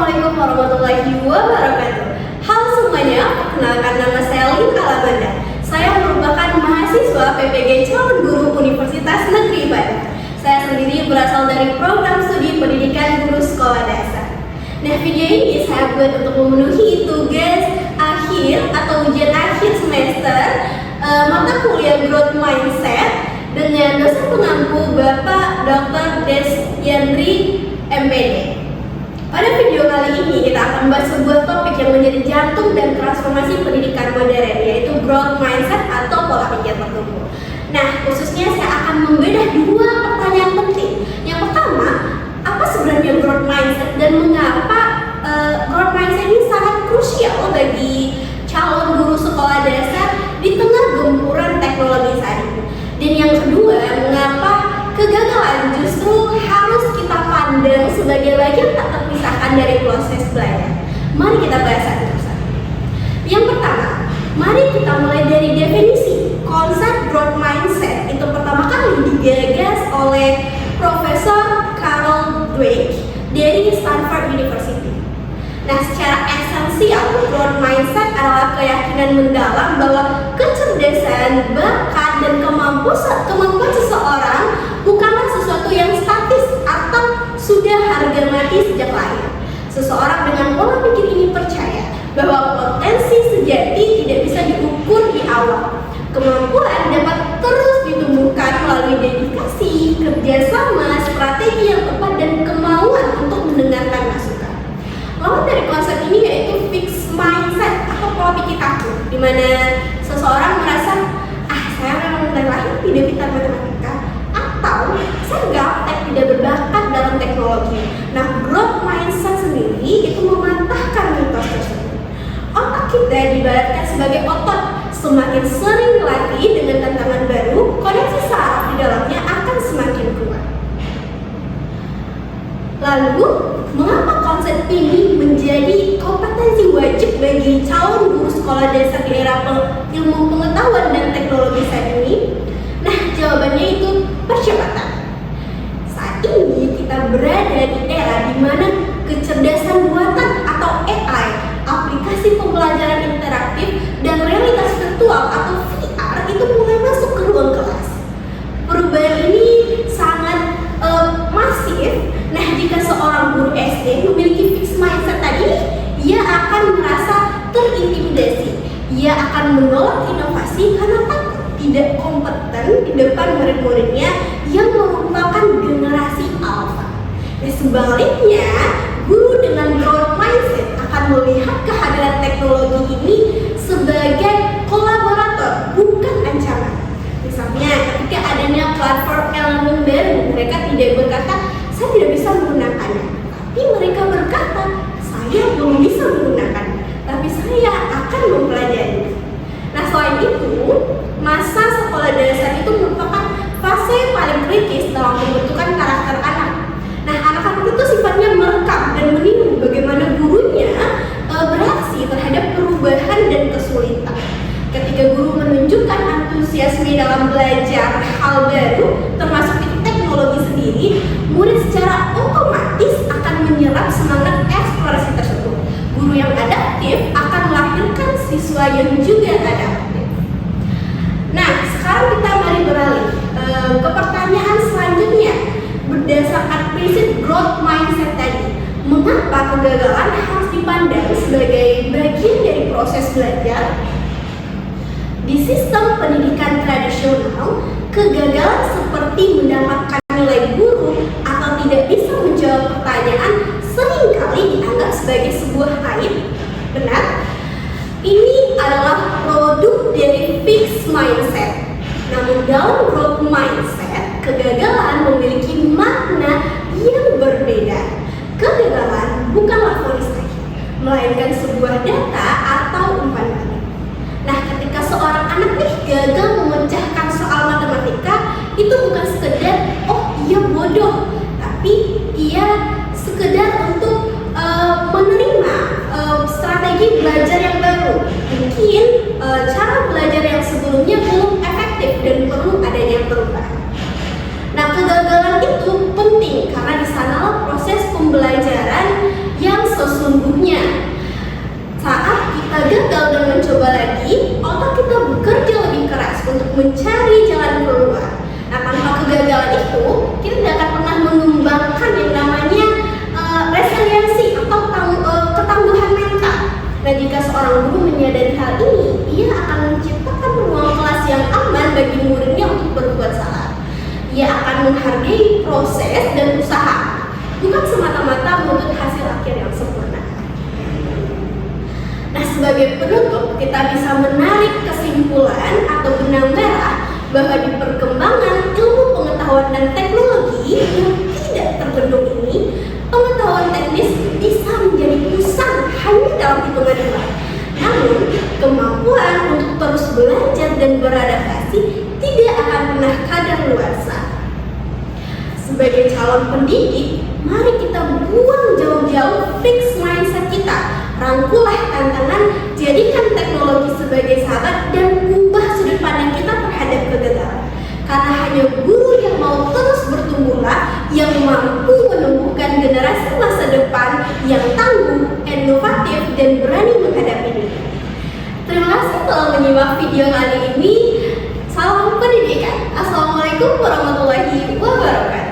Assalamualaikum warahmatullahi wabarakatuh. Halo semuanya, perkenalkan nama saya Linka Labanda. Saya merupakan mahasiswa PPG Calon Guru Universitas Negeri Bandung. Saya sendiri berasal dari program studi pendidikan guru sekolah dasar. Nah, video ini saya buat untuk memenuhi tugas akhir atau ujian akhir semester mata kuliah Growth Mindset dengan dosen pengampu Bapak Dr. Desyanri MPD. Pada video kali ini kita akan membahas sebuah topik yang menjadi jantung dan transformasi pendidikan modern, yaitu growth mindset atau pola pikir bertumbuh. Nah, khususnya saya akan membedah dua pertanyaan penting. Yang pertama, apa sebenarnya growth mindset dan mengapa growth mindset ini sangat krusial bagi calon guru sekolah dasar di tengah gempuran teknologi saat ini. Dan yang kedua, mengapa kegagalan justru harus kita pandang sebagai bagian tak terpisahkan dari proses belajar. Mari kita bahas satu persatu. Yang pertama, mari kita mulai dari definisi. Konsep growth mindset itu pertama kali digagas oleh Profesor Carol Dweck dari Stanford University. Nah, secara esensial, growth mindset adalah keyakinan mendalam bahwa kecerdasan, bakat, dan kemampuan seseorang bukanlah sesuatu yang statis atau sudah harga mati sejak lahir. Seseorang dengan pola pikir ini percaya bahwa potensi sejati tidak bisa diukur di awal. Kemampuan dapat terus ditumbuhkan melalui dedikasi, kerjasama, strategi yang tepat, dan kemauan untuk mendengarkan masukan. Lawan dari konsep ini yaitu fixed mindset atau pola pikir kaku, di mana seseorang merasa saya memang dari lahir tidak pintar matematika, atau saya gaptek tidak berbakat dalam teknologi. Nah, growth mindset sendiri itu mematahkan mitos tersebut. Otak kita diibaratkan sebagai otot. Semakin sering dilatih dengan tantangan baru, koneksi saraf di dalamnya akan semakin kuat. Lalu, mengapa konsep ini menjadi kompetensi wajib bagi calon guru sekolah dasar di era ilmu pengetahuan dan teknologi saat ini? Nah, jawabannya itu percepatan. Saat ini kita berada di era di mana kecerdasan buatan atau AI, aplikasi pembelajaran interaktif, dan realitas virtual atau VR itu mulai masuk ke ruang kelas. Perubahan ini sangat masif. Nah, jika seorang guru SD memiliki fixed mindset tadi, ia akan merasa terintimidasi. Ia akan menolak inovasi karena takut tidak kompeten di depan murid-muridnya yang merupakan generasi alpha. Nah, sebaliknya, guru dengan growth mindset akan melihat kehadiran teknologi ini sebagai kolaborator, bukan ancaman. Misalnya, ketika adanya platform elemen baru, mereka tidak berkata, saya tidak bisa menggunakannya. Tapi mereka berkata, saya belum bisa menggunakannya, tapi saya akan mempelajari. Nah, selain itu, masa sekolah dasar itu merupakan fase yang paling kritis dalam pembentukan karakter anak. Nah, anak-anak itu sifatnya merekam dan meniru bagaimana gurunya bereaksi terhadap perubahan dan kesulitan. Ketika guru menunjukkan antusiasme dalam belajar hal baru, termasuk teknologi sendiri, murid secara otomatis akan menyerap semangat eksplorasi tersebut. Guru yang adaptif akan melahirkan siswa yang juga adaptif. Nah, sekarang kita mari beralih ke pertanyaan selanjutnya. Berdasarkan prinsip growth mindset tadi, mengapa kegagalan harus dipandang sebagai bagian dari proses belajar? Di sistem pendidikan tradisional, kegagalan seperti mendapatkan nilai buruk atau tidak bisa menjawab pertanyaan seringkali dianggap sebagai sebuah aib. Benar? Ini adalah produk dari fixed mindset. Namun dalam growth mindset, kegagalan memiliki makna yang berbeda. Kegagalan bukanlah vonis akhir, melainkan sebuah data atau umpan balik. Nah, ketika seorang anak gagal memecahkan soal matematika, itu bukan sekedar ia bodoh, tapi ia sekedar untuk menerima strategi belajar yang baru. Mungkin cara belajar yang sebelumnya belum efektif dan perlu adanya perubahan. Nah, kegagalan itu penting karena di sanalah proses pembelajaran yang sesuai sebagai penutup, kita bisa menarik kesimpulan atau benang merah bahwa di perkembangan ilmu pengetahuan dan teknologi yang tidak terbendung ini, pengetahuan teknis bisa menjadi usang hanya dalam hitungan bulan. Namun, kemampuan untuk terus belajar dan beradaptasi tidak akan pernah kadaluarsa. Sebagai calon pendidik, mari kita buang jauh-jauh fix mindset kita. Rangkulah tantangan, jadikan teknologi sebagai sahabat, dan ubah sudut pandang kita terhadap kegagalan. Karena hanya guru yang mau terus bertumbuhlah yang mampu menumbuhkan generasi masa depan yang tangguh, inovatif, dan berani menghadapi dunia. Terima kasih telah menyimak video kali ini. Salam pendidikan. Assalamualaikum warahmatullahi wabarakatuh.